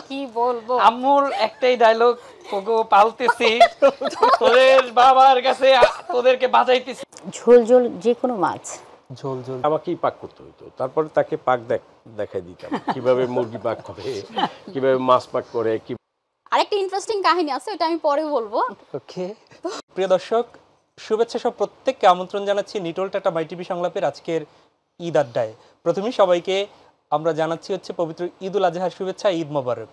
কি বলবো, আম্মুর একটাই ডায়লগ, ওগো পালতেছি তোদের বাবার কাছে, তোদেরকে বাঁচাইতেছি। ঝোল ঝোল যে কোনো মাছ ঝোল ঝোল আমাকেই পাক করতে হতো, তারপরে তাকে পাক দেখাই দিতাম কিভাবে মুরগি পাক করে, কিভাবে মাছ পাক করে। আরেকটা ইন্টারেস্টিং কাহিনী আছে, ওটা আমি পরে বলবো। ওকে, প্রিয় দর্শক, শুভেচ্ছা সব প্রত্যেককে আমন্ত্রণ জানাচ্ছি নিটোল টাটা মাই টিভি সংলাপের আজকের ঈদ আড্ডায়। প্রথমেই সবাইকে আমরা জানাচ্ছি হচ্ছে পবিত্র ঈদ উল আজহার শুভেচ্ছা, ঈদ মোবারক।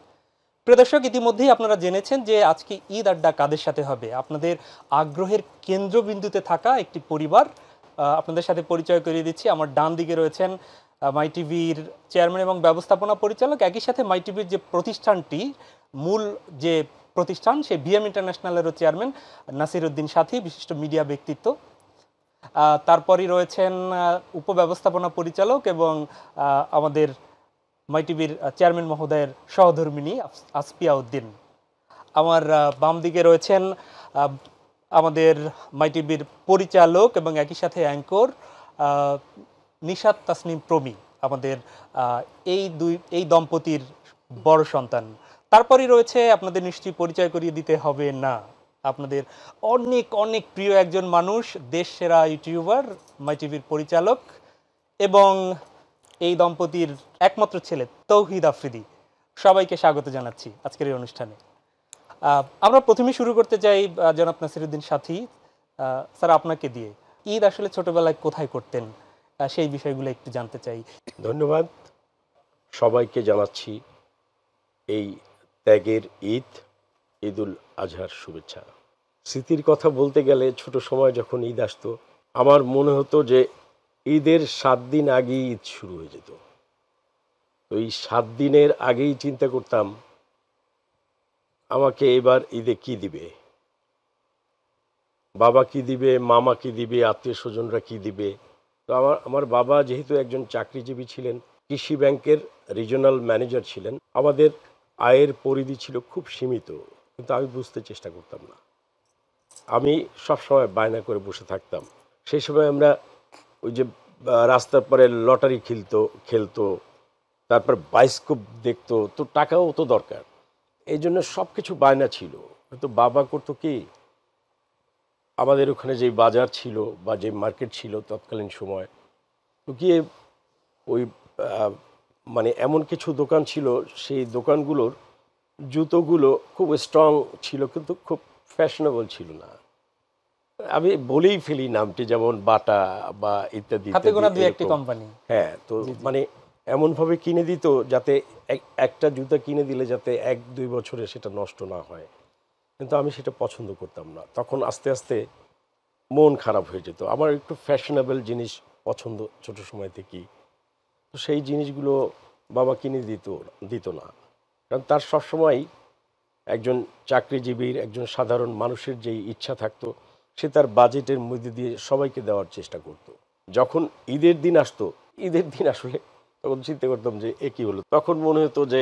প্রিয় দর্শক, ইতিমধ্যেই আপনারা জেনেছেন যে আজকে ঈদ আড্ডা কাদের সাথে হবে। আপনাদের আগ্রহের কেন্দ্রবিন্দুতে থাকা একটি পরিবার আপনাদের সাথে পরিচয় করিয়ে দিচ্ছি। আমার ডান দিকে রয়েছেন মাই টিভির চেয়ারম্যান এবং ব্যবস্থাপনা পরিচালক, একই সাথে মাই টিভির যে প্রতিষ্ঠানটি মূল যে প্রতিষ্ঠান, সেই বিএম ইন্টারন্যাশনালেরও চেয়ারম্যান নাসির উদ্দিন সাথী, বিশিষ্ট মিডিয়া ব্যক্তিত্ব। তারপরই রয়েছেন উপব্যবস্থাপনা পরিচালক এবং আমাদের মাই টিভির চেয়ারম্যান মহোদয়ের সহধর্মিনী আসপিয়া উদ্দিন। আমার বাম দিকে রয়েছেন আমাদের মাই টিভির পরিচালক এবং একই সাথে অ্যাঙ্কর নিশাত তাসনিম প্রমি, আমাদের এই দম্পতির বড় সন্তান। তারপরই রয়েছে, আপনাদের নিশ্চয়ই পরিচয় করিয়ে দিতে হবে না, আপনাদের অনেক অনেক প্রিয় একজন মানুষ, দেশ সেরা ইউটিউবার, মাই টিভির পরিচালক এবং এই দম্পতির একমাত্র ছেলে তৌহিদ আফ্রিদি। সবাইকে স্বাগত জানাচ্ছি আজকের এই অনুষ্ঠানে। আমরা প্রথমে শুরু করতে চাই জনাব নাসিরউদ্দিন সাথী স্যার, আপনাকে দিয়ে। ঈদ আসলে ছোটবেলায় কোথায় করতেন, সেই বিষয়গুলো একটু জানতে চাই। ধন্যবাদ, সবাইকে জানাচ্ছি এই ত্যাগের ঈদ, ঈদ উল আজহার শুভেচ্ছা। স্মৃতির কথা বলতে গেলে ছোট সময় যখন ঈদ আসতো, আমার মনে হতো যে ঈদের 7 দিন আগেই ঈদ শুরু হয়ে যেত। তো এই 7 দিনের আগেই চিন্তা করতাম আমাকে এবার ঈদে কি দিবে, বাবা কি দিবে, মামা কি দিবে, আত্মীয় স্বজনরা কি দিবে। তো আমার বাবা যেহেতু একজন চাকরিজীবী ছিলেন, কৃষি ব্যাংকের রিজিওনাল ম্যানেজার ছিলেন, আমাদের আয়ের পরিধি ছিল খুব সীমিত, কিন্তু আমি বুঝতে চেষ্টা করতাম না। আমি সবসময় বায়না করে বসে থাকতাম। সেই সময় আমরা ওই যে রাস্তার পরে লটারি খেলতো, তারপর বায়োস্কোপ দেখতো, তো টাকাও তো দরকার, এই জন্য সব কিছু বায়না ছিল। কিন্তু বাবা করতো কি, আমাদের ওখানে যে বাজার ছিল বা যে মার্কেট ছিল তৎকালীন সময়, তো গিয়ে ওই মানে এমন কিছু দোকান ছিল, সেই দোকানগুলোর জুতোগুলো খুব স্ট্রং ছিল কিন্তু খুব ফ্যাশনেবল ছিল না। আমি বলেই ফেলি নামটি, যেমন বাটা বা ইত্যাদি কোম্পানি। হ্যাঁ, তো মানে এমনভাবে কিনে দিত যাতে একটা জুতা কিনে দিলে যাতে 1-2 বছরে সেটা নষ্ট না হয়। কিন্তু আমি সেটা পছন্দ করতাম না। তখন আস্তে আস্তে মন খারাপ হয়ে যেত। আমার একটু ফ্যাশনেবল জিনিস পছন্দ ছোট সময় থেকেই। তো সেই জিনিসগুলো বাবা কিনে দিত না, কারণ তার সবসময় একজন চাকরিজীবীর, একজন সাধারণ মানুষের যেই ইচ্ছা থাকতো, সে তার বাজেটের মধ্যে দিয়ে সবাইকে দেওয়ার চেষ্টা করত। যখন ঈদের দিন আসতো, ঈদের দিন আসলে তখন চিন্তা করতাম যে এ কী হলো। তখন মনে হতো যে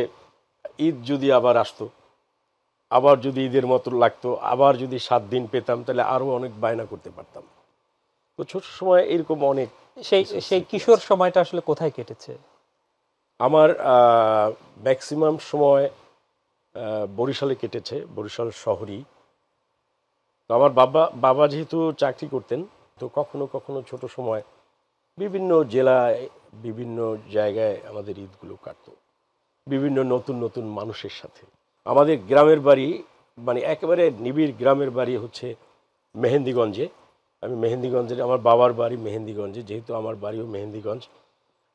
ঈদ যদি আবার আসতো, আবার যদি ঈদের মতো লাগতো, আবার যদি 7 দিন পেতাম, তাহলে আরও অনেক বায়না করতে পারতাম। তো ছোট সময় এরকম অনেক। সেই কিশোর সময়টা আসলে কোথায় কেটেছে? আমার ম্যাক্সিমাম সময় বরিশালে কেটেছে, বরিশাল শহরই। তো আমার বাবা যেহেতু চাকরি করতেন, তো কখনো কখনো ছোট সময় বিভিন্ন জেলায়, বিভিন্ন জায়গায় আমাদের ঈদগুলো কাটতো, বিভিন্ন নতুন নতুন মানুষের সাথে। আমাদের গ্রামের বাড়ি, মানে একেবারে নিবিড় গ্রামের বাড়ি হচ্ছে মেহেন্দিগঞ্জে। আমি মেহেন্দিগঞ্জের, আমার বাবার বাড়ি মেহেন্দিগঞ্জে, যেহেতু আমার বাড়িও মেহেন্দিগঞ্জ।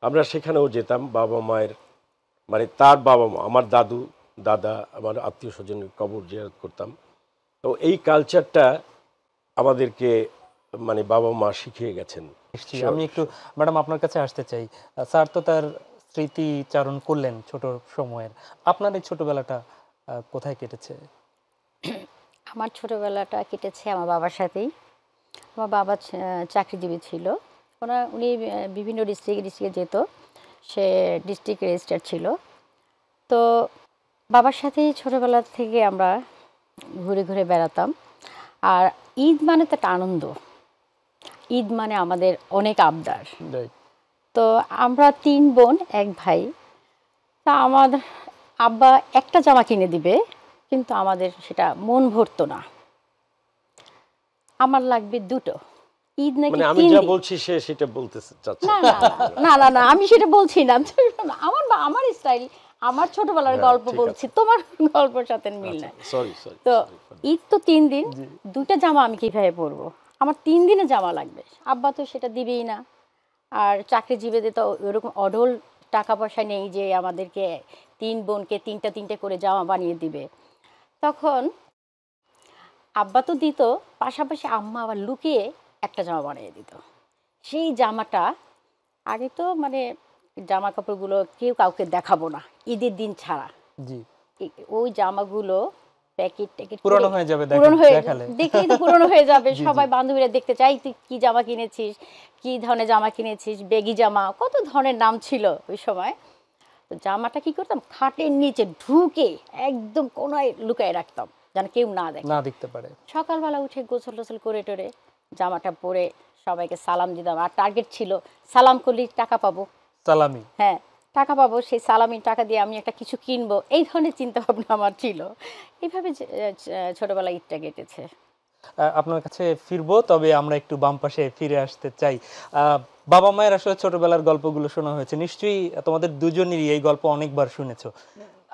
আমরা সেখানেও যেতাম, বাবা মায়ের, মানে তার বাবা মা, আমার দাদু দাদা, আমার আত্মীয় স্বজনের কবর জিয়ারত করতাম। তো এই কালচারটা আমাদেরকে মানে বাবা মা শিখিয়ে গেছেন। আমি একটু ম্যাডাম আপনার কাছে আসতে চাই। স্যার তো তার স্মৃতিচারণ করলেন ছোট সময়ের, আপনার এই ছোটবেলাটা কোথায় কেটেছে? আমার ছোটবেলাটা কেটেছে আমার বাবার সাথেই। আমার বাবা চাকরিজীবী ছিল, উনি বিভিন্ন ডিস্ট্রিক্টে যেত, সে ডিস্ট্রিক্ট রেজিস্ট্রার ছিল। তো বাবার সাথেই ছোটোবেলা থেকে আমরা ঘুরে ঘুরে বেড়াতাম। আর ঈদ মানে তো একটা আনন্দ, ঈদ মানে আমাদের অনেক আবদার। তো আমরা 3 বোন 1 ভাই। তা আমার আব্বা একটা জামা কিনে দিবে, কিন্তু আমাদের সেটা মন ভরতো না। আমার লাগবে দুটো। ঈদ নাকি মানে আমি 3 যা দিন। বলছি সে সেটা বলতে চাচ্ছে। না না না না না, আমি সেটা বলছি না। আমার স্টাইল, আমার ছোটবেলার হ্যাঁ, গল্প ঠিক বলছি, আছে। তোমার গল্পের সাথে মিল নাই। Sorry sorry. তো ঈদ তো 3 দিন, দুইটা জামা আমি কিভাবে পরবো? আমার 3 দিনে জামা লাগবে। আব্বা তো সেটা দিবেই না। আর চাকরিজীবীদের তো ওরকম অঢল টাকা পয়সা নেই যে আমাদেরকে 3 বোনকে তিনটা করে জামা বানিয়ে দিবে। তখন আব্বা তো দিত, পাশাপাশি আম্মা আবার লুকিয়ে একটা জামা বানিয়ে দিত। সেই জামাটা, আগে তো মানে জামা কাপড়গুলো কেউ কাউকে দেখাবো না ঈদের দিন ছাড়া। জি, ওই জামাগুলো প্যাকেট ট্যাকেট পুরনো হয়ে যাবে পুরনো হয়ে দেখালে। দেখলেই তো পুরনো হয়ে যাবে। জি, সবাই জি। বান্ধবীরা দেখতে চাই তুই কি জামা কিনেছিস, কি ধরনের জামা কিনেছিস, বেগি জামা, কত ধরনের নাম ছিল ওই সময়। তো জামাটা কি করতাম, খাটের নিচে ঢুকে একদম কোনায় লুকায় রাখতাম যেন কেউ না দেখে। না দেখতে পারে। সকালবেলা উঠে গোসল টোসল করে টোরে জামাটা পরে সবাইকে সালাম দিতাম। আর টার্গেট ছিল সালাম করলেই টাকা পাবো। সালামি। হ্যাঁ, টাকা পাবো, সেই সালামির টাকা দিয়ে আমি একটা কিছু কিনবো, এই ধরনের চিন্তা ভাবনা আমার ছিল। এইভাবে ছোটবেলায় ঈদটা কেটেছে। আপনার কাছে ফিরবো, তবে আমরা একটু বাম পাশে ফিরে আসতে চাই। বাবা মায়ের আসলে ছোটবেলার গল্পগুলো শোনা হয়েছে, নিশ্চয়ই তোমাদের দুজনেরই এই গল্প অনেকবার শুনেছো।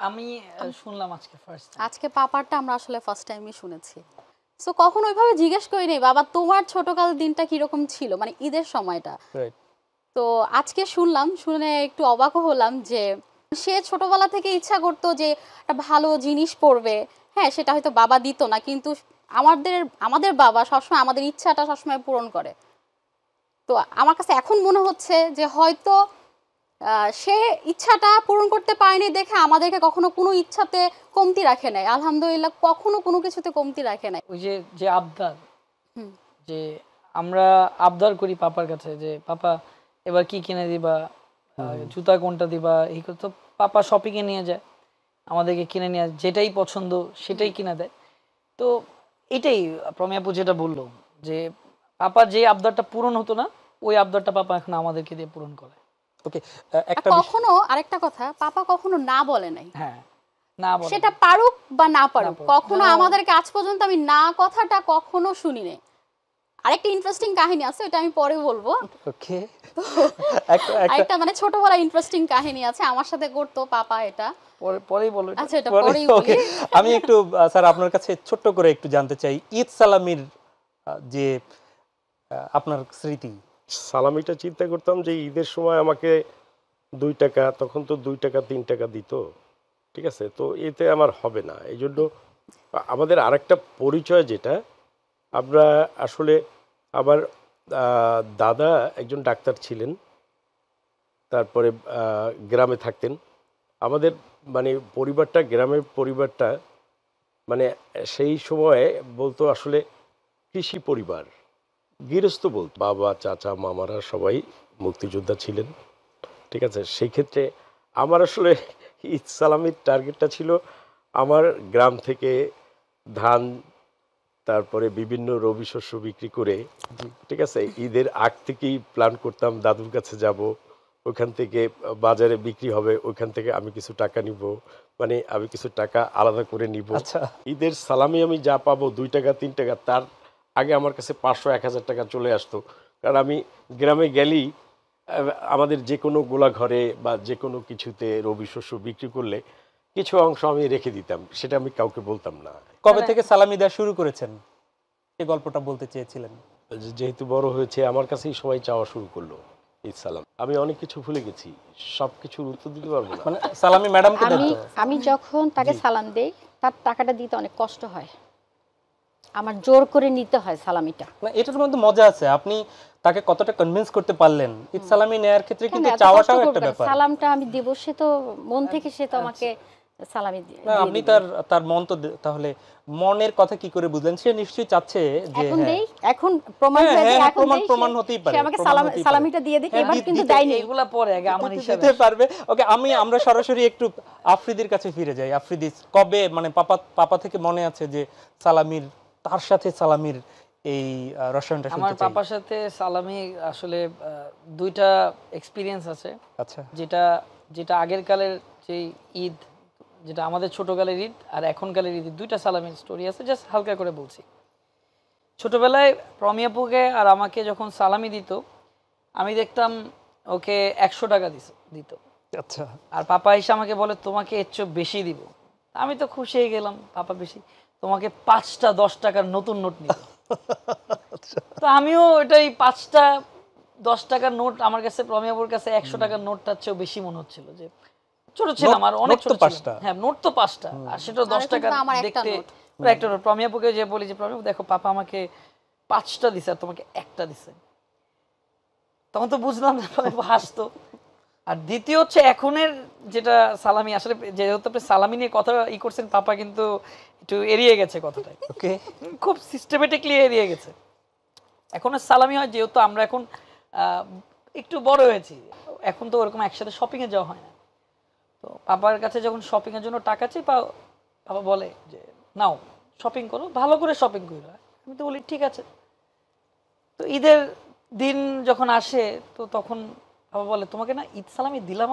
আমি শুনলাম আজকে ফার্স্ট। আজকে পাপারটা আমরা আসলে ফার্স্ট টাইমই শুনেছি। সো কখনো ওইভাবে জিজ্ঞেস করি নাই বাবা তোমার ছোটকাল দিনটা কিরকম ছিল, মানে ঈদের সময়টা। রাইট। তো আজকে শুনলাম, শুনে একটু অবাকও হলাম যে সে ছোটবেলা থেকে ইচ্ছা করতো যে একটা ভালো জিনিস পরবে। হ্যাঁ, সেটা হয়তো বাবা দিত না, কিন্তু আমাদের বাবা সবসময় আমাদের ইচ্ছাটা সবসময় পূরণ করে। তো আমার কাছে এখন মনে হচ্ছে যে হয়তো সে ইচ্ছাটা পূরণ করতে পারেনি দেখে আমাদেরকে কখনো কোনো ইচ্ছাতে কমতি রাখে নাই। আলহামদুলিল্লাহ, কখনো কোনো কিছুতে কমতি রাখে নাই। ওই যে আবদার, যে আমরা আবদার করি পাপার কাছে যে পাপা এবার কি কিনে দিবা, জুতা কোনটা দিবা, এই তো পাপা শপিং এ নিয়ে যায়, আমাদেরকে কিনে নিয়ে যেটাই পছন্দ সেটাই কিনে দেয়। তো এটাই প্রমি আপু যেটা বললো, যে পাপার যে আবদারটা পূরণ হতো না, ওই আবদারটা পাপা এখন আমাদেরকে দিয়ে পূরণ করে। ওকে, আর একটা কখনো আরেকটা কথা, পাপা কখনো না বলে নাই। হ্যাঁ, না বলে সেটা পারুক বা না পারুক, পারুক। কখনো আমাদেরকে আজ পর্যন্ত আমি না কথাটা কখনো শুনি নাই। আরেকটা ইন্টারেস্টিং কাহিনী আছে, এটা আমি পরে বলবো। ওকে, আরেকটা মানে ছোটবেলা ইন্টারেস্টিং কাহিনী আছে আমার সাথে করতো পাপা, এটা পরেই বলো। আচ্ছা এটা পরেই বলি। ওকে, আমি একটু স্যার আপনার কাছে ছোট্ট করে একটু জানতে চাই ঈদ সালামির যে আপনার স্মৃতি। সালামিটা চিন্তা করতাম যে ঈদের সময় আমাকে 2 টাকা, তখন তো 2 টাকা 3 টাকা দিত, ঠিক আছে, তো এতে আমার হবে না। এই জন্য আমাদের আরেকটা পরিচয় যেটা আমরা আসলে, আমার দাদা একজন ডাক্তার ছিলেন, তারপরে গ্রামে থাকতেন। আমাদের মানে পরিবারটা, গ্রামের পরিবারটা মানে সেই সময়ে বলতো আসলে কৃষি পরিবার, গৃহস্থ বলতো। বাবা, চাচা, মামারা সবাই মুক্তিযোদ্ধা ছিলেন, ঠিক আছে। সেই ক্ষেত্রে আমার আসলে ঈদ সালামির টার্গেটটা ছিল আমার গ্রাম থেকে ধান, তারপরে বিভিন্ন রবি শস্য বিক্রি করে, ঠিক আছে, ঈদের আগ থেকেই প্ল্যান করতাম দাদুর কাছে যাব, ওইখান থেকে বাজারে বিক্রি হবে, ওইখান থেকে আমি কিছু টাকা নিব, মানে আমি কিছু টাকা আলাদা করে নিব। আচ্ছা, ঈদের সালামি আমি যা পাবো 2 টাকা 3 টাকা, তার আগে আমার কাছে 500-1000 টাকা চলে আসতো। কারণ আমি গ্রামে গেলেই আমাদের যে কোনো গোলা ঘরে বা যে কোনো কিছুতে রবি শস্য বিক্রি করলে কিছু অংশ আমি রেখে দিতাম, সেটা আমি কাউকে বলতাম না। কবে থেকে সালামি দেওয়া শুরু করেছেন, এই গল্পটা বলতে চেয়েছিলেন। যেহেতু বড় হয়েছে আমার কাছেই সবাই চাওয়া শুরু করলো ঈদ সালাম। আমি অনেক কিছু ভুলে গেছি, সব কিছুর উত্তর দিতে পারবো না। মানে সালামি ম্যাডামকে দেন তো? আমি যখন তাকে সালাম দেই, তার টাকাটা দিতে অনেক কষ্ট হয়, আমার জোর করে নিতে হয় সালামিটা। না, এটার মধ্যে মজা আছে, আপনি তাকে কতটা কনভিন্স করতে পারলেন। ঈদ সালামি নেয়ার ক্ষেত্রে কিন্তু কেন এত চাওয়াটাও কষ্ট একটা করবেন? ব্যাপার। সালামটা আমি দেব, সে তো মন থেকে সে তো আমাকে সালামি না, আপনি তার মন তো তাহলে মনের কথা কি করে বুঝলেন? সে নিশ্চয়ই চাচ্ছে যে এখন হ্যাঁ, দেই, এখন প্রমাণ হ্যাঁ, হয়ে হ্যাঁ, যায়, এখন প্রমাণ দেই, প্রমাণ হতেই পারে, সে আমাকে প্রমাণ হতেই পারে। সালামিটা দিয়ে দিই, হ্যাঁ, এবার কিন্তু দিতে- দেয়নি। এগুলা পরে, আগে আমার হিসাবে দিতে পারবে। ওকে, আমরা সরাসরি একটু আফ্রিদির কাছে ফিরে যাই। আফ্রিদি, কবে মানে পাপা থেকে মনে আছে যে সালামির, তার সাথে সালামির এই রসায়নটা আমার শুনতে চাই। পাপার সাথে সালামি আসলে দুইটা এক্সপিরিয়েন্স আছে। আচ্ছা, যেটা আগের কালের যে ঈদ, যেটা আমাদের ছোটকালের ঈদ আর এখনকালের ঈদ, দুইটা সালামির স্টোরি আছে, জাস্ট হালকা করে বলছি। ছোটবেলায় প্রমিয়াপুকে আর আমাকে যখন সালামি দিত, আমি দেখতাম ওকে 100 টাকা দিত, আচ্ছা, আর পাপা এসে আমাকে বলে তোমাকে এর চেয়ে বেশি দিব। আমি তো খুশি হয়ে গেলাম, পাপা বেশি, তোমাকে 5টা 10 টাকার নতুন নোট নিল। তো আমিও ওইটাই 5টা 10 টাকার নোট আমার কাছে, প্রমিয়াপুর কাছে 100 টাকার নোটটার চেয়েও বেশি মনে হচ্ছিল, যে ছোট ছিলাম আর অনেক ছোট ছিলাম। হ্যাঁ, নোট তো 5টা, আর সেটা 10 টাকা দেখতে একটা নোট। প্রমিয়াপুকে যে বলি যে প্রমিয়াপু দেখো পাপা আমাকে 5টা দিছে আর তোমাকে একটা দিছে, তখন তো বুঝলাম না, হাসতো। আর দ্বিতীয় হচ্ছে এখনের যেটা সালামি, আসলে যেহেতু আপনি সালামি নিয়ে কথা করছেন, পাপা কিন্তু একটু এড়িয়ে গেছে কথাটা, ওকে, খুব সিস্টেমেটিকলি এড়িয়ে গেছে। এখন সালামি হয় যেহেতু আমরা এখন একটু বড় হয়েছি, এখন তো ওরকম একসাথে শপিং এ যাওয়া হয় না। তো পাপার কাছে যখন শপিং এর জন্য টাকা চাই, পাপা বলে যে নাও শপিং করো, ভালো করে শপিং করো। আমি তো বলি ঠিক আছে। তো ঈদের দিন যখন আসে, তো তখন বাবা বলে তোমাকে না ঈদ সালামি দিলাম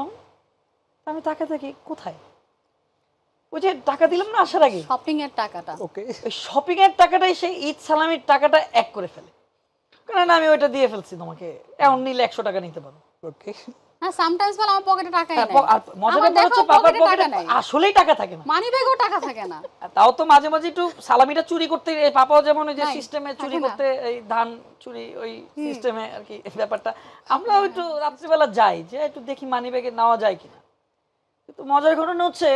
আমি তাকে থাকি কোথায়, ওই যে টাকা দিলাম না আসার আগে, শপিং এর টাকাটা, ওকে, ওই শপিং এর টাকাটাই সেই ঈদ সালামির টাকাটা এক করে ফেলে, কারণ আমি ওইটা দিয়ে ফেলছি, তোমাকে এখন নিলে 100 টাকা নিতে পারো। ওকে, হ্যাঁ সামটাইমস বলে আমার পকেটে টাকাই নাই, আর মজাটা হচ্ছে পাপার পকেটে আসলেই টাকা থাকে না, মানি ব্যাগেও টাকা থাকে না। তাও তো মাঝে মাঝে একটু সালামিটা চুরি করতে, পাপাও যেমন ওই যে সিস্টেমে চুরি করতে, এই ধান চুরি ওই সিস্টেমে আর কি ব্যাপারটা, আমরা একটু রাত্রিবেলা যাই যে একটু দেখি মানি ব্যাগে নেওয়া যায় কিনা। কিন্তু মজার ঘটনা হচ্ছে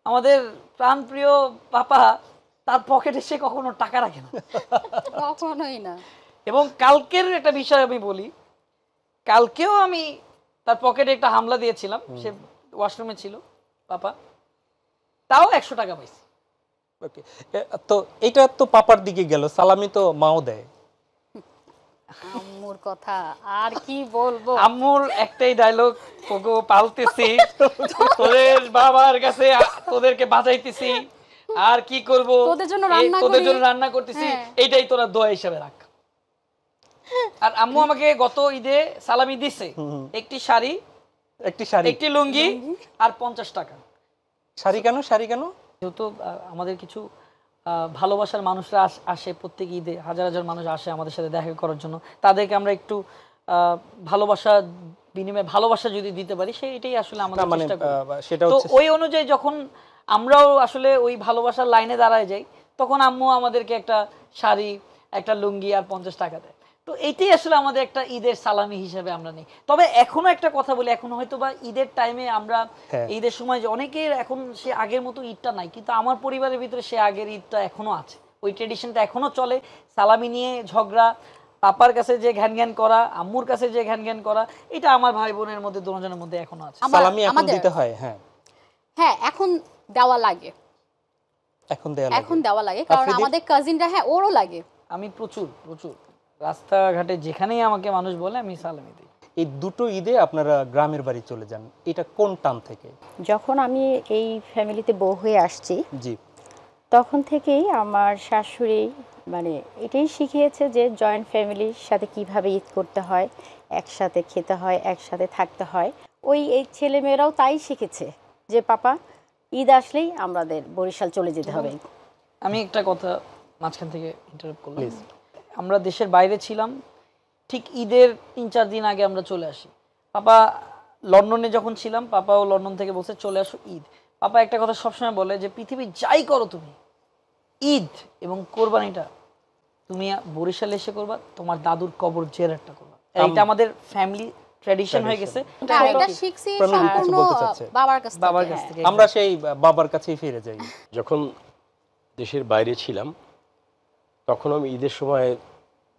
আমাদের প্রাণপ্রিয় পাপা তার পকেটে সে কখনো টাকা রাখে না, কখনোই না। এবং কালকের একটা বিষয় আমি বলি, কালকেও আমি তার পকেটে একটা হামলা দিয়েছিলাম, সে ওয়াশরুমে ছিল পাপা, তাও 100 টাকা পাইছি। ওকে, তো এটা তো পাপার দিকে গেল, সালামি তো মাও দেয়। আম্মুর কথা আর কি বলবো, আম্মুর একটাই ডায়লগ, তোকে পালতেছি, তোদের বাবার কাছে তোদেরকে বাঁচাইতেছি, আর কি করব, তোদের জন্য রান্না করতেছি, এইটাই তোরা দোয়া হিসাবে রাখ। আর আম্মু আমাকে গত ঈদে সালামি দিছে একটি শাড়ি, একটি লুঙ্গি আর 50 টাকা। শাড়ি কেন? যেহেতু আমাদের কিছু ভালোবাসার মানুষরা আসে প্রত্যেক ঈদে, হাজার হাজার মানুষ আসে আমাদের সাথে দেখা করার জন্য, তাদেরকে আমরা একটু ভালোবাসা বিনিময়ে ভালোবাসা যদি দিতে পারি, সেইটাই আসলে আমাদের চেষ্টা করি। তো ওই অনুযায়ী যখন আমরাও আসলে ওই ভালোবাসার লাইনে দাঁড়ায় যাই, তখন আম্মু আমাদেরকে একটা শাড়ি, একটা লুঙ্গি আর 50 টাকা দেয়। তো এইটাই আসলে আমাদের একটা ঈদের সালামি হিসেবে আমরা নিই। তবে এখনো একটা কথা বলি, এখন হয়তো বা ঈদের টাইমে আমরা ঈদের সময় যে অনেকের এখন সে আগের মতো ঈদটা নাই, কিন্তু আমার পরিবারের ভিতরে সে আগের ঈদটা এখনো আছে, ওই ট্রেডিশনটা এখনো চলে। সালামি নিয়ে ঝগড়া, পাপার কাছে যে ঘ্যান করা, আম্মুর কাছে যে ঘ্যান করা, এটা আমার ভাই বোনের মধ্যে দুজনের মধ্যে এখনো আছে। সালামি এখন দিতে হয়, হ্যাঁ এখন দেওয়া লাগে, এখন দেওয়া লাগে, কারণ আমাদের কাজিনরা, হ্যাঁ ওরও লাগে। আমি প্রচুর রাস্তাঘাটে যেখানেই আমাকে মানুষ বলে আমি সালামি দিই। এই দুটো ঈদে আপনারা গ্রামের বাড়ি চলে যান, এটা কোন টান থেকে? যখন আমি এই ফ্যামিলিতে বউ হয়ে আসছি, জি, তখন থেকেই আমার শাশুড়ি মানে এটাই শিখিয়েছে যে জয়েন্ট ফ্যামিলির সাথে কিভাবে ঈদ করতে হয়, একসাথে খেতে হয়, একসাথে থাকতে হয়। এই ছেলেমেয়েরাও তাই শিখেছে যে পাপা ঈদ আসলেই আমাদের বরিশাল চলে যেতে হবে। আমি একটা কথা মাঝখান থেকে ইন্টারাপ্ট করলাম, আমরা দেশের বাইরে ছিলাম, ঠিক ঈদের 3-4 দিন আগে আমরা চলে আসি। পাপা লন্ডনে যখন ছিলাম, পাপাও লন্ডন থেকে বলছে চলে আসো ঈদ। পাপা একটা কথা সবসময় বলে যে পৃথিবী যাই করো তুমি, ঈদ এবং কোরবানিটা তুমি বরিশালে এসে করবা, তোমার দাদুর কবর জিয়ারতটা করবা। এটা আমাদের ফ্যামিলি ট্র্যাডিশন হয়ে গেছে। এটা শিখছি সম্পূর্ণ বাবার কাছ থেকে। আমরা সেই বাবার কাছেই ফিরে যাই। যখন দেশের বাইরে ছিলাম, তখন আমি ঈদের সময়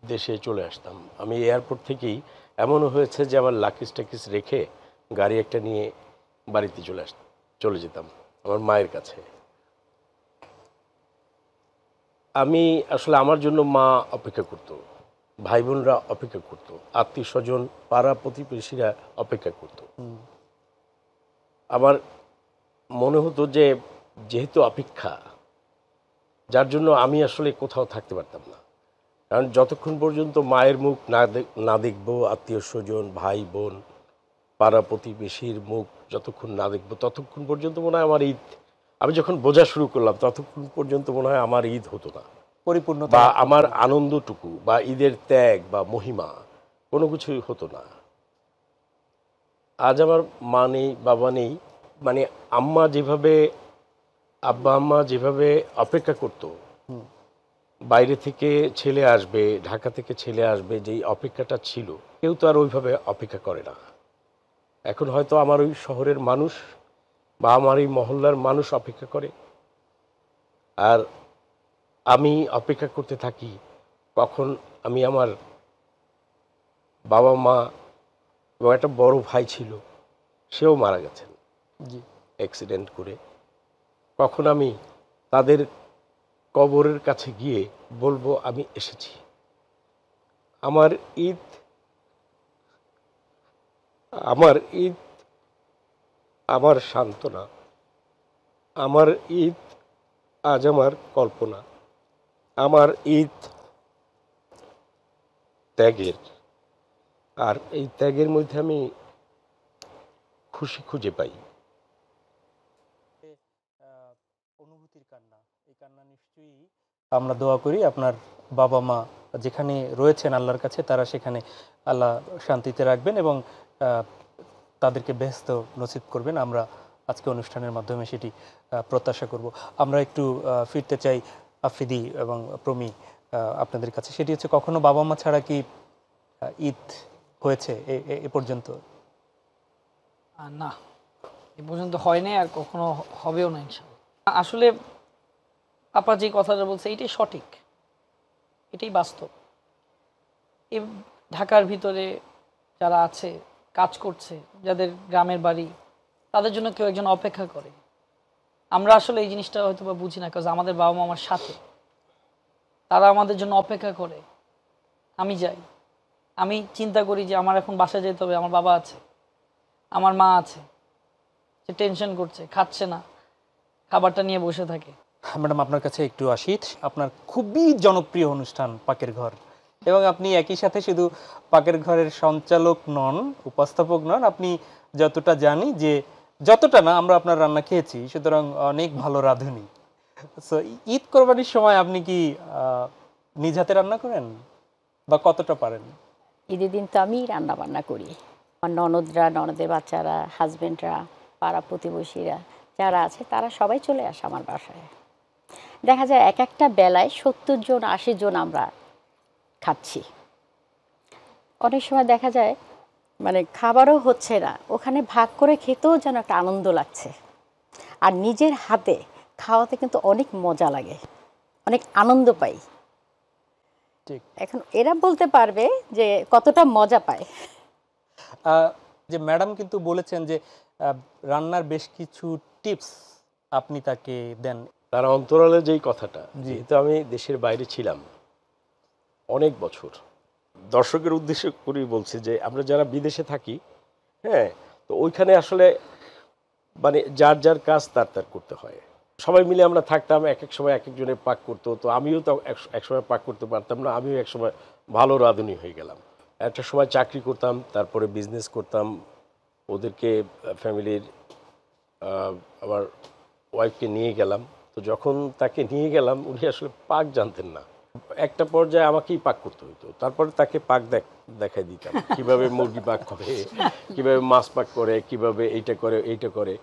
দেশে চলে আসতাম। আমি এয়ারপোর্ট থেকেই এমনও হয়েছে যে আমার লাকিস টাকিস রেখে গাড়ি একটা নিয়ে বাড়িতে চলে যেতাম আমার মায়ের কাছে। আমি আসলে আমার জন্য মা অপেক্ষা করত, ভাই বোনরা অপেক্ষা করত, আত্মীয় স্বজন পাড়া প্রতিবেশীরা অপেক্ষা করত। আমার মনে হতো যে যেহেতু অপেক্ষা, যার জন্য আমি আসলে কোথাও থাকতে পারতাম না। কারণ যতক্ষণ পর্যন্ত মায়ের মুখ না দেখবো, আত্মীয় স্বজন ভাই বোন পাড়া প্রতিবেশীর মুখ যতক্ষণ না দেখবো ততক্ষণ পর্যন্ত মনে হয় আমার ঈদ, আমি যখন বোঝা শুরু করলাম ততক্ষণ পর্যন্ত মনে হয় আমার ঈদ হতো না, পরিপূর্ণতা বা আমার আনন্দটুকু বা ঈদের ত্যাগ বা মহিমা কোনো কিছুই হতো না। আজ আমার মা নেই, বাবা নেই, মানে আব্বা আম্মা যেভাবে অপেক্ষা করতো বাইরে থেকে ছেলে আসবে, ঢাকা থেকে ছেলে আসবে, যেই অপেক্ষাটা ছিল কেউ তো আর ওইভাবে অপেক্ষা করে না। এখন হয়তো আমার ওই শহরের মানুষ বা আমার এই মহল্লার মানুষ অপেক্ষা করে, আর আমি অপেক্ষা করতে থাকি কখন আমি আমার বাবা মা এবং একটা বড় ভাই ছিল সেও মারা গেছেন জি অ্যাক্সিডেন্ট করে, কখন আমি তাদের কবরের কাছে গিয়ে বলবো আমি এসেছি। আমার ঈদ আমার সান্ত্বনা, আমার ঈদ আজ আমার কল্পনা, আমার ঈদ ত্যাগের, আর এই ত্যাগের মধ্যে আমি খুশি খুঁজে পাই। অনুভূতির কান্না, এই কান্না নিশ্চয়ই আমরা দোয়া করি আপনার বাবা মা যেখানে রয়েছেন আল্লাহর কাছে তারা সেখানে আল্লাহ শান্তিতে রাখবেন এবং তাদেরকে বেহেশত নসিব করবেন। আমরা আজকে অনুষ্ঠানের মাধ্যমে সেটি প্রত্যাশা করব। আমরা একটু ফিরতে চাই আফ্রিদি এবং প্রমি আপনাদের কাছে, সেটি হচ্ছে কখনো বাবা মা ছাড়া কি ঈদ হয়েছে এ পর্যন্ত? না, এ পর্যন্ত হয়নি আর কখনো হবেও না ইনশাআল্লাহ। আসলে আপা যে কথাটা বলছে এটাই সঠিক, এটাই বাস্তব। এই ঢাকার ভিতরে যারা আছে কাজ করছে, যাদের গ্রামের বাড়ি, তাদের জন্য কেউ একজন অপেক্ষা করে। আমরা আসলে এই জিনিসটা হয়তো বা বুঝি না, কারণ আমাদের বাবা মা আমার সাথে, তারা আমাদের জন্য অপেক্ষা করে। আমি যাই, আমি চিন্তা করি যে আমার এখন বাসায় যেতে হবে, আমার বাবা আছে, আমার মা আছে, সে টেনশন করছে, খাচ্ছে না, খাবারটা নিয়ে বসে থাকে। ম্যাডাম আপনার কাছে একটু আসি। আপনার খুবই জনপ্রিয় অনুষ্ঠান পাকের ঘর, এবং আপনি একই সাথে শুধু পাকের ঘরের সঞ্চালক নন, উপস্থাপক নন, আপনি যতটা জানি যে যতটা না আমরা আপনার রান্না খেয়েছি, সুতরাং অনেক ভালো রাঁধুনি। সো ঈদ কোরবানির সময় আপনি কি নিজ হাতে রান্না করেন বা কতটা পারেন? ঈদের দিন তো আমি রান্না বান্না করি, আমার ননদরা, ননদের বাচ্চারা, হাজবেন্ডরা, পাড়া প্রতিবেশীরা যারা আছে তারা সবাই চলে আসে আমার বাসায়। দেখা যায় এক একটা বেলায় 70 জন 80 জন আমরা খাচ্ছি। অনেক সময় দেখা যায় মানে খাবারও হচ্ছে না, ওখানে ভাগ করে খেতেও যেন একটা আনন্দ লাগছে। আর নিজের হাতে খাওয়াতে কিন্তু অনেক মজা লাগে, অনেক আনন্দ পাই। ঠিক। এখন এরা বলতে পারবে যে কতটা মজা পায়। যে ম্যাডাম কিন্তু বলেছেন যে রান্নার বেশ কিছু টিপস আপনি তাকে দেন। তার অন্তরালে যেই কথাটা, জি। যেহেতু আমি দেশের বাইরে ছিলাম অনেক বছর, দর্শকের উদ্দেশ্য করেই বলছি যে আমরা যারা বিদেশে থাকি, হ্যাঁ, তো ওইখানে আসলে মানে যার যার কাজ তার তার করতে হয়। সবাই মিলে আমরা থাকতাম, এক এক সময় এক একজনের পাক করতো, তো আমিও তো এক সময় পাক করতে পারতাম না, আমিও এক সময় ভালো রাঁধুনি হয়ে গেলাম। একটা সময় চাকরি করতাম, তারপরে বিজনেস করতাম, ওদেরকে ফ্যামিলির আমার ওয়াইফকে নিয়ে গেলাম। তো যখন তাকে নিয়ে গেলাম উনি আসলে পাক জানতেন না, একটা পর্যায়ে আমাকেই পাক করতে হতো, তারপরে তাকে পাক দেখাই দিতাম কিভাবে মুরগি পাক করে, কিভাবে মাছ পাক করে, কিভাবে এইটা করে।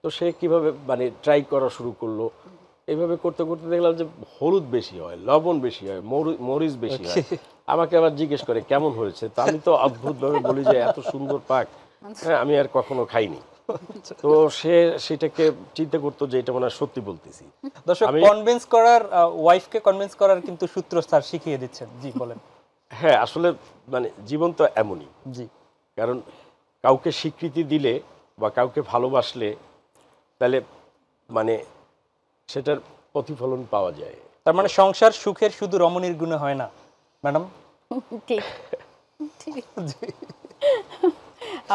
তো সে কিভাবে মানে ট্রাই করা শুরু করলো। এইভাবে করতে করতে দেখলাম যে হলুদ বেশি হয়, লবণ বেশি হয়, মরিচ বেশি হয়। আমাকে আবার জিজ্ঞেস করে কেমন হয়েছে, তো আমি তো অদ্ভুতভাবে বলি যে এত সুন্দর পাক হ্যাঁ আমি আর কখনো খাইনি। তো সে সেটাকে চিন্তা করতো যে এটা মনে হয় সত্যি বলতেছি। দর্শক, কনভিন্স করার, ওয়াইফকে কনভিন্স করার কিন্তু সূত্র স্যার শিখিয়ে দিচ্ছেন। জি বলেন। হ্যাঁ, আসলে মানে জীবন তো এমনই। জি। কারণ কাউকে স্বীকৃতি দিলে বা কাউকে ভালোবাসলে তাহলে মানে সেটার প্রতিফলন পাওয়া যায়। তার মানে সংসার সুখের শুধু রমণীর গুণে হয় না ম্যাডাম? ঠিক ঠিক।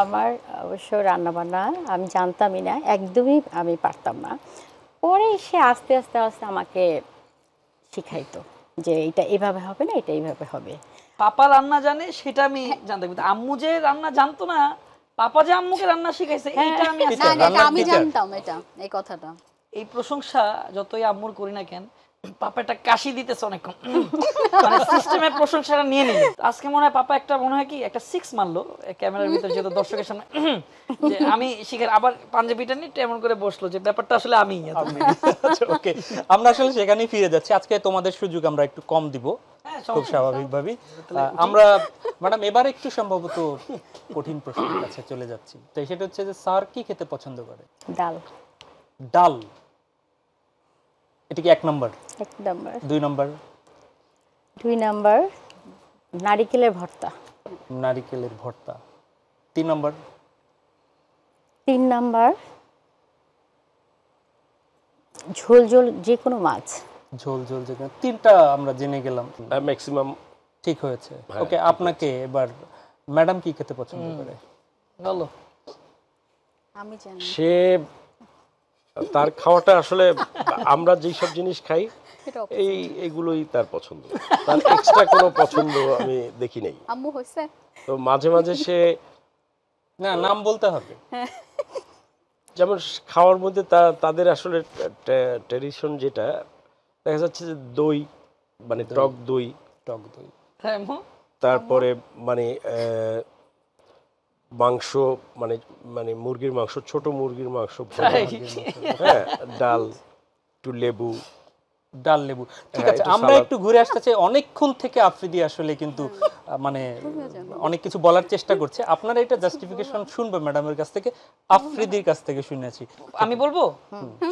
আমার অবশ্য রান্নাবান্না আমি জানতামই না, একদমই আমি পারতাম না। পরে সে আস্তে আস্তে আস্তে আমাকে শিখাইতো যে এটা এভাবে হবে না, এটা এইভাবে হবে। পাপা রান্না জানে সেটা আমি জানতাম, কিন্তু আম্মু যে রান্না জানতো না পাপা যে আম্মুকে রান্না শিখাইছে এইটা আমি না রান্নার এটা আমি teacher। জানতাম এই কথাটা। এই প্রশংসা যতই আম্মুর করি না কেন, পাপা একটা কাশি দিতেছে অনেকক্ষণ, মানে সিস্টেমের প্রশংসাটা নিয়ে নিল। আজকে মনে হয় পাপা একটা মনে হয় কি একটা 6 মারলো ক্যামেরার ভিতরে, যেহেতু দর্শকের সামনে, যে আমি শিখে আবার পাঞ্জাবিটা নিয়ে এমন করে বসলো যে ব্যাপারটা আসলে আমি। আচ্ছা ওকে, আমরা আসলে সেখানেই ফিরে যাচ্ছি। আজকে তোমাদের সুযোগ আমরা একটু কম দিব, খুব স্বাভাবিকভাবেই। আমরা ম্যাডাম এবার একটু সম্ভবত কঠিন প্রশ্নের কাছে চলে যাচ্ছি। তো সেটা হচ্ছে যে স্যার কি খেতে পছন্দ করে? ডাল। ডাল, এটা কি 1 নম্বর? 1 নাম্বার। 2 নম্বর? 2 নাম্বার নারিকেলের ভর্তা। নারিকেলের ভর্তা। 3 নম্বর? 3 নাম্বার ঝোল ঝোল যে কোনো মাছ। ঝোল ঝোল যেখানে, 3টা আমরা জেনে গেলাম, ম্যাক্সিমাম ঠিক হয়েছে। ওকে, আপনাকে এবার ম্যাডাম কি খেতে পছন্দ করে? বলো। আমি জানি সে তার খাওয়াটা আসলে আমরা যেই সব জিনিস খাই এটা এইগুলোই তার পছন্দ, তার এক্সট্রা কোনো পছন্দ আমি দেখি নাই। আম্মু হইছে। তো মাঝে মাঝে সে না, নাম বলতে হবে। যেমন খাওয়ার মধ্যে তাদের আসলে ট্র্যাডিশন যেটা দেখা যাচ্ছে যে দই, মানে টক দই, টক দই, হ্যাঁ আম্মু। তারপরে মানে মাংস, মানে মানে মুরগির মাংস, ছোট মুরগির মাংস, হ্যাঁ, ডাল, একটু লেবু, ডাল লেবু। ঠিক আছে, একটু আমরা সালাদ। একটু ঘুরে আসতে চাই। অনেকক্ষণ থেকে আফ্রিদি আসলে কিন্তু মানে অনেক কিছু বলার চেষ্টা করছে। আপনারা এটা জাস্টিফিকেশন শুনবে ম্যাডামের কাছ থেকে, আফ্রিদির কাছ থেকে শুনেছি। আমি বলবো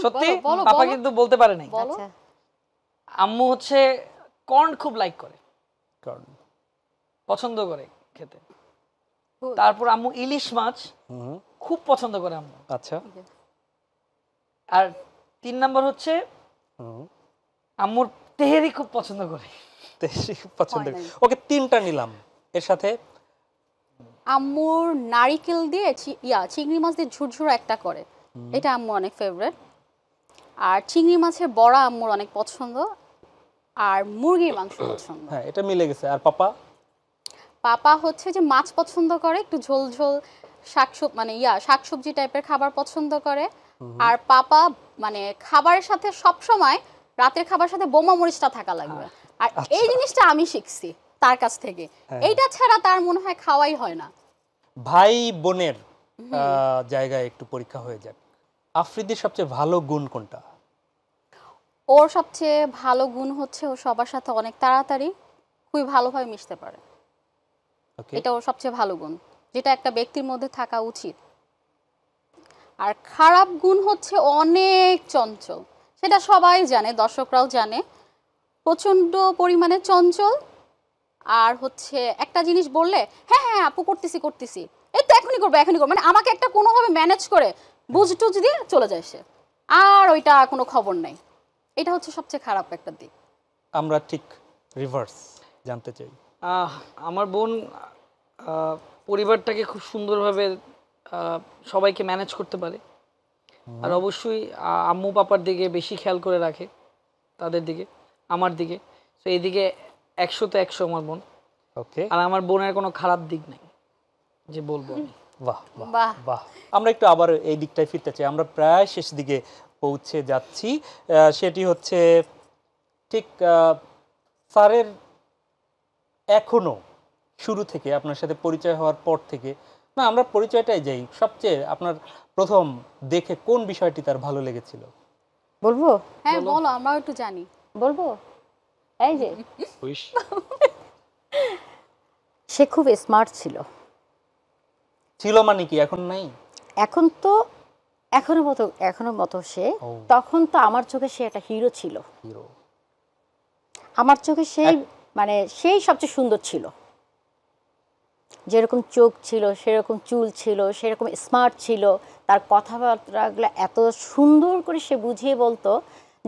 সত্যি, বলো, বলো, পাপা বলো। কিন্তু বলতে পারে নাই। বলো। আচ্ছা, আম্মু হচ্ছে কর্ন খুব লাইক করে, কারণ পছন্দ করে খেতে। Good. তারপর আম্মু ইলিশ মাছ হুম, খুব পছন্দ করে আম্মু। আচ্ছা, আর 3 নাম্বার হচ্ছে হুম, আম্মুর তেহেরি খুব পছন্দ করে। তেহরি পছন্দ। হয় নাই। ওকে, 3টা নিলাম। এর সাথে আম্মুর নারিকেল দিয়ে চিংড়ি মাছ দিয়ে ঝুরঝুরা একটা করে, এটা আম্মুর অনেক ফেভারিট। আর চিংড়ি মাছের বড়া আম্মুর অনেক পছন্দ, আর মুরগির মাংস পছন্দ। হ্যাঁ, এটা মিলে গেছে। আর পাপা? পাপা হচ্ছে যে মাছ পছন্দ করে, একটু ঝোল ঝোল মানে শাকসবজি টাইপের খাবার পছন্দ করে। আর পাপা মানে খাবারের সাথে সব সময় রাতের খাবার সাথে বোমা মরিচটা থাকা লাগবে। আর এই জিনিসটা আমি শিখছি তার কাছ থেকে, এইটা ছাড়া তার মনে হয় খাওয়াই হয় না। ভাই বোনের জায়গায় একটু পরীক্ষা হয়ে যাক। আফ্রিদির সবচেয়ে ভালো গুণ কোনটা? ওর সবচেয়ে ভালো গুণ হচ্ছে ও সবার সাথে অনেক তাড়াতাড়ি খুবই ভালোভাবে মিশতে পারে। ওকে, এটা ওর সবচেয়ে ভালো গুণ, যেটা একটা ব্যক্তির মধ্যে থাকা উচিত। আর খারাপ গুণ হচ্ছে অনেক চঞ্চল, সেটা সবাই জানে, দর্শকরাও জানে, প্রচন্ড পরিমাণে চঞ্চল। আর হচ্ছে একটা জিনিস বললে হ্যাঁ হ্যাঁ আপু করতেছি করতেছি, এই তো এখনই করবো এখনই করবো, মানে আমাকে একটা কোনোভাবে ম্যানেজ করে বুঝ টুঝ দিয়ে চলে যায় সে, আর ওইটা কোনো খবর নাই। এটা হচ্ছে সবচেয়ে খারাপ একটা দিক। আমরা ঠিক রিভার্স জানতে চাই। আমার বোন পরিবারটাকে খুব সুন্দরভাবে সবাইকে ম্যানেজ করতে পারে। আর অবশ্যই আম্মু পাপার দিকে বেশি খেয়াল করে রাখে, তাদের দিকে, আমার দিকে। তো এইদিকে 100-তে 100 আমার বোন। ওকে, আর আমার বোনের কোনো খারাপ দিক নেই যে বলবো আমি। বাহ বাহ বাহ। বাহ। আমরা একটু আবার এই দিকটায় ফিরতে চাই। আমরা প্রায় শেষ দিকে পৌঁছে যাচ্ছি। সেটি হচ্ছে ঠিক স্যারের এখনো শুরু থেকে আপনার সাথে পরিচয় হওয়ার পর থেকে, না আমরা পরিচয়টাই যাই, সবচেয়ে আপনার প্রথম দেখে কোন বিষয়টি তার ভালো লেগেছিল? বলবো? হ্যাঁ বলো, আমরাও একটু জানি। বলবো? এই যে উইশ। সে খুব স্মার্ট ছিল। ছিল মানে কি, এখন নাই? এখন তো এখনো মতো সে, ও। তখন তো আমার চোখে সে একটা হিরো ছিল। হিরো। আমার চোখে সেই মানে সেই সবচেয়ে সুন্দর ছিল। যেরকম চোখ ছিল, সেরকম চুল ছিল, সেরকম স্মার্ট ছিল, তার কথাবার্তাগুলো এত সুন্দর করে সে বুঝিয়ে বলতো,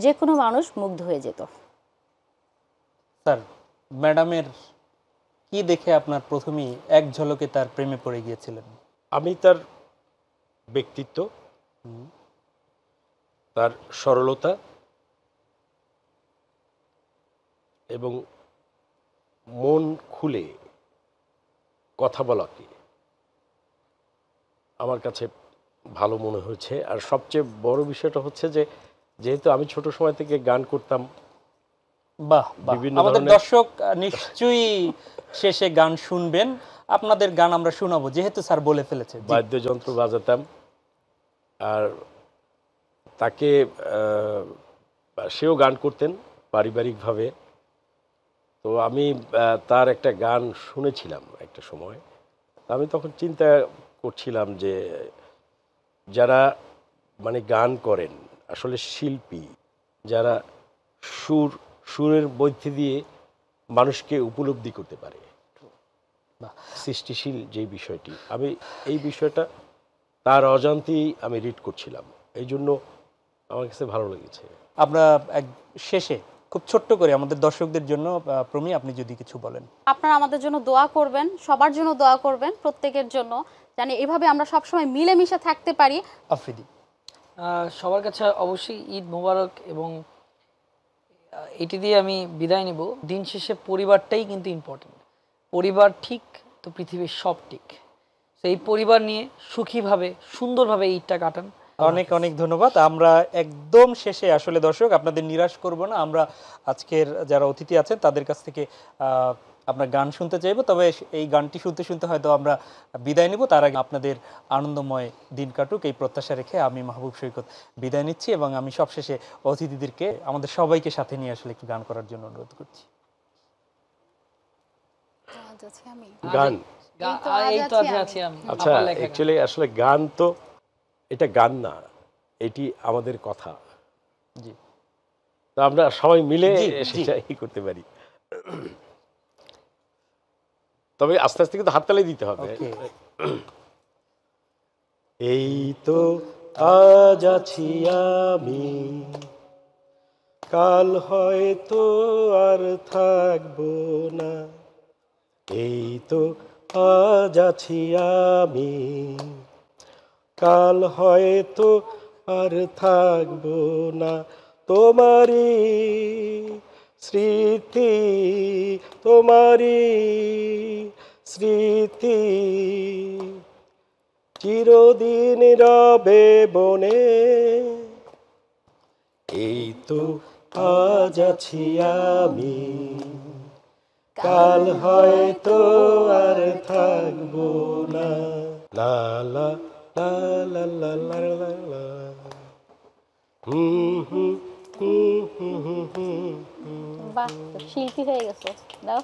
যে কোনো মানুষ মুগ্ধ হয়ে যেত। স্যার, ম্যাডামের কি দেখে আপনার প্রথমেই এক ঝলকে তার প্রেমে পড়ে গিয়েছিলেন? আমি তার ব্যক্তিত্ব, তার সরলতা এবং মন খুলে কথা বলাকে আমার কাছে ভালো মনে হয়েছে। আর সবচেয়ে বড় বিষয়টা হচ্ছে যে যেহেতু আমি ছোট সময় থেকে গান করতাম, বাহ বাহ, বিভিন্ন আমাদের ধরনের- দর্শক নিশ্চয়ই শেষে গান শুনবেন, আপনাদের গান আমরা শোনাবো যেহেতু স্যার বলে ফেলেছে। জি। বাদ্যযন্ত্র বাজাতাম। আর তাকে সেও গান করতেন পারিবারিকভাবে। তো আমি তার একটা গান শুনেছিলাম একটা সময়। আমি তখন চিন্তা করছিলাম যে যারা মানে গান করেন আসলে শিল্পী, যারা সুরের মধ্যে দিয়ে মানুষকে উপলব্ধি করতে পারে, সৃষ্টিশীল যে বিষয়টি, আমি এই বিষয়টা তার অজান্তেই আমি রিড করছিলাম, এই জন্য আমার কাছে ভালো লেগেছে। আমরা শেষে খুব ছোট্ট করে আমাদের দর্শকদের জন্য প্রমি আপনি যদি কিছু বলেন। আপনারা আমাদের জন্য দোয়া করবেন, সবার জন্য দোয়া করবেন, প্রত্যেকের জন্য, জানি এভাবে আমরা সবসময় মিলেমিশে থাকতে পারি। আফ্রিদি। সবার কাছে অবশ্যই ঈদ মোবারক, এবং এটি দিয়ে আমি বিদায় নিব। দিন শেষে পরিবারটাই কিন্তু ইম্পর্টেন্ট। পরিবার ঠিক তো পৃথিবীর সব ঠিক। তো এই পরিবার নিয়ে সুখীভাবে সুন্দরভাবে ঈদটা কাটান। অনেক অনেক ধন্যবাদ। আমরা একদম শেষে আসলে দর্শক আপনাদের নিরাশ করব না, আমরা আজকের যারা অতিথি আছেন তাদের কাছ থেকে আমরা গান শুনতে চাইবো, তবে এই গানটি শুনতে শুনতে হয়তো আমরা বিদায় নিব। তার আগে আপনাদের আনন্দময় দিন কাটুক এই প্রত্যাশা রেখে আমি মাহবুব সৈকত বিদায় নিচ্ছি, এবং আমি সবশেষে অতিথিদেরকে আমাদের সবাইকে সাথে নিয়ে আসলে একটু গান করার জন্য অনুরোধ করছি। গান, এই তো আছি আমি। আচ্ছা, অ্যাকচুয়ালি আসলে গান তো এটা গান না, এটি আমাদের কথা। জি, তো আমরা সবাই মিলে জি, সেটাই করতে পারি। তবে আস্তে আস্তে কিন্তু হাততালি দিতে হবে। ওকে। এই তো আজ আছি আমি, কাল হয়তো আর থাকবো না। এই তো আজ আছি আমি, কাল হয়তো আর থাকবো না। তোমারই স্মৃতি, তোমারই স্মৃতি চিরদিন রবে বনে। এই তো আজ আছি আমি, কাল হয়তো আর থাকবো না। লা লা লা লা লা লা লা লা। হুম হুম হুম হুম হুম হুম। বাহ, শিল্পী হয়ে গেছো, দাও।